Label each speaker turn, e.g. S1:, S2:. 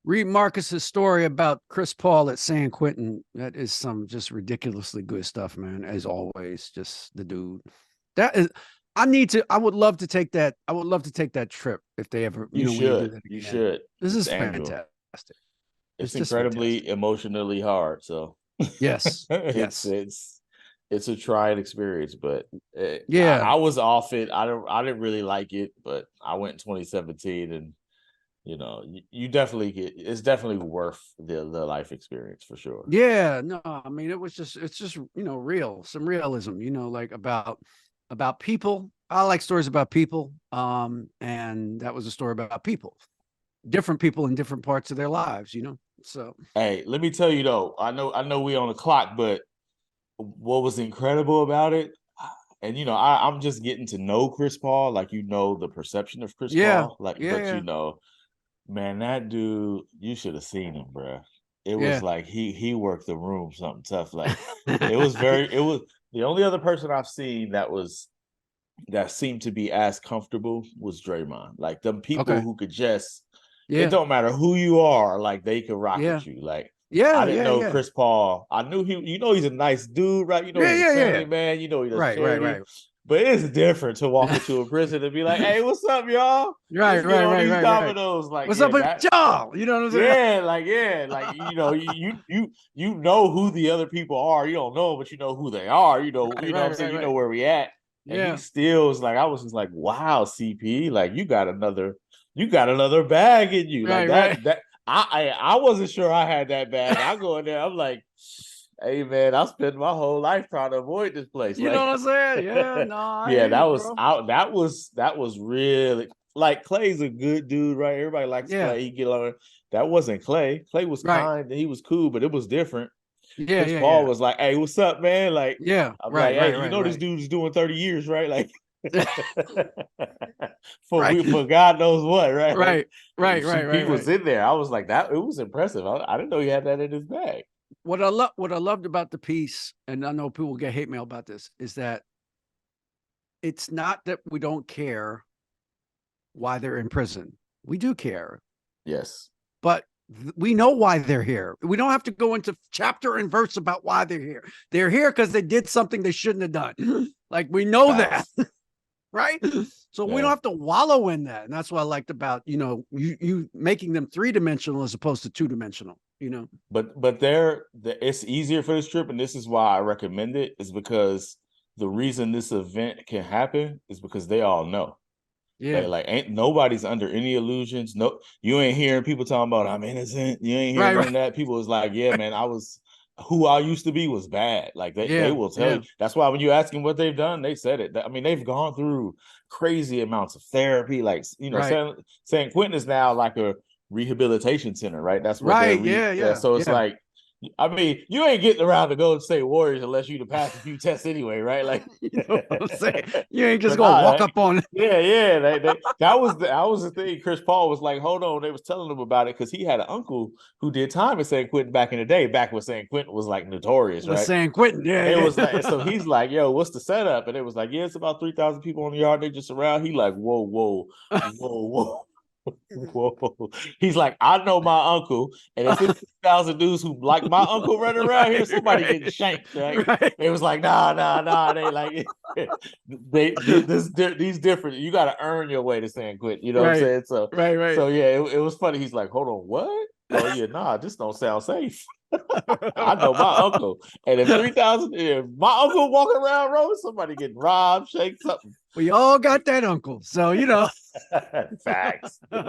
S1: read Marcus's story about Chris Paul at San Quentin. That is some just ridiculously good stuff, man. As always, just the dude. That is. I need to. I would love to take that. I would love to take that trip if they ever,
S2: You
S1: when they do
S2: should.
S1: that
S2: You
S1: again.
S2: should.
S1: This
S2: It's
S1: is
S2: Andrew.
S1: fantastic. It's
S2: It's
S1: just fantastic.
S2: incredibly emotionally hard. So
S1: Yes.
S2: it's
S1: Yes.
S2: it's it's a trying experience, but
S1: Yeah.
S2: I was off it. I didn't really like it, but I went in 2017, and you definitely it's definitely worth the life experience for sure.
S1: Yeah. No, I mean, it's just, real, some realism, like about people. I like stories about people. And that was a story about people, different people in different parts of their lives. So
S2: Hey, let me tell you though, I know we on the clock, but what was incredible about it, and I'm just getting to know Chris Paul, like the perception of Chris
S1: yeah,
S2: Paul, like,
S1: yeah,
S2: but
S1: yeah,
S2: man, that dude, you should have seen him, bro. It was
S1: yeah.
S2: like he worked the room something tough. Like it was the only other person I've seen that seemed to be as comfortable was Draymond. Like them people
S1: Okay.
S2: who could just, it
S1: Yeah,
S2: don't matter who you are, like they could rock
S1: yeah,
S2: with you. Like I
S1: yeah,
S2: didn't
S1: yeah,
S2: know
S1: yeah,
S2: Chris Paul. I knew he's a nice dude, right?
S1: yeah,
S2: He's a
S1: yeah, yeah.
S2: family man. He does
S1: Right, right,
S2: charity.
S1: right.
S2: But it's different to walk into a prison and be like, "Hey, what's up, y'all?
S1: Right,
S2: Let's get
S1: right,
S2: on
S1: right,
S2: these
S1: right, right.
S2: dominoes." Like,
S1: What's up
S2: yeah,
S1: with y'all? You know what I'm saying?
S2: you know who the other people are. You don't know them, but you know who they are.
S1: Right,
S2: What
S1: right,
S2: I'm saying.
S1: right,
S2: You know
S1: right.
S2: where we at. And he
S1: Yeah.
S2: still was like, I was just like, wow, CP, like you got another bag in you, like
S1: Right, right.
S2: that. I wasn't sure I had that bag. I go in there, I'm like, hey man, I spent my whole life trying to avoid this place.
S1: You know
S2: Like,
S1: what I'm saying? Yeah, no, I
S2: yeah,
S1: hear you, bro.
S2: that was really, like, Clay's a good dude, right? Everybody likes
S1: Yeah,
S2: Clay. He get on. That wasn't Clay. Clay was
S1: right.
S2: kind and he was cool, but it was different.
S1: Yeah,
S2: Chris
S1: yeah,
S2: Paul
S1: yeah.
S2: was like, "Hey, what's up, man?" Like,
S1: Yeah,
S2: I'm
S1: right,
S2: like,
S1: right,
S2: "Hey,
S1: right,
S2: this
S1: right.
S2: dude is doing 30 years, right?" Like,
S1: Right.
S2: for God knows what, right? Like,
S1: Right, right, right,
S2: CP
S1: right,
S2: was
S1: right.
S2: in there. I was like, that it was impressive. I didn't know he had that in his bag.
S1: What I loved about the piece, and I know people get hate mail about this, is that it's not that we don't care why they're in prison. We do care,
S2: Yes.
S1: but we know why they're here. We don't have to go into chapter and verse about why they're here. They're here because they did something they shouldn't have done. Like, we know that,
S2: Facts.
S1: right? So we don't
S2: Yeah.
S1: have to wallow in that. And that's what I liked about, you making them three-dimensional as opposed to two-dimensional.
S2: But it's easier for this trip, and this is why I recommend it, is because the reason this event can happen is because they all know. They
S1: Yeah.
S2: like ain't nobody's under any illusions. No, you ain't hearing people talking about I'm innocent. You ain't hearing
S1: Right,
S2: none
S1: right.
S2: of that. People is like, yeah, man, who I used to be was bad. Like they
S1: Yeah,
S2: will tell you.
S1: yeah.
S2: That's why when you ask them what they've done, they said it. I mean, they've gone through crazy amounts of therapy. Like,
S1: Right.
S2: San Quentin is now like a rehabilitation center, right? That's what
S1: Right. Yeah,
S2: yeah.
S1: yeah,
S2: So it's
S1: yeah.
S2: like, I mean, you ain't getting around to Golden State Warriors unless you to pass a few tests anyway, right? Like,
S1: You know what I'm saying? You ain't just
S2: but
S1: gonna
S2: nah,
S1: walk up on it.
S2: yeah, yeah. That was the thing. Chris Paul was like, hold on. They was telling him about it because he had an uncle who did time at San Quentin back in the day, back when San Quentin was like notorious,
S1: Was
S2: right?
S1: San Quentin. Yeah,
S2: And it was like,
S1: yeah.
S2: so he's like, yo, what's the setup? And it was like, yeah, it's about 3,000 people on the yard. They just around. He like, whoa, whoa, whoa, whoa. Whoa. He's like, I know my uncle, and if it's 2,000 dudes who like my uncle running around here,
S1: Right,
S2: somebody getting
S1: right,
S2: shanked, right?
S1: right,
S2: It was like, nah, nah, nah. They like these different. You got to earn your way to San Quentin. You know what I'm
S1: right,
S2: saying? So,
S1: right, right.
S2: yeah, it was funny. He's like, hold on, what? Oh yeah, nah, this don't sound safe. I know my uncle, and if my uncle walking around road, somebody getting robbed, shake something.
S1: We all got that uncle. So,
S2: Facts.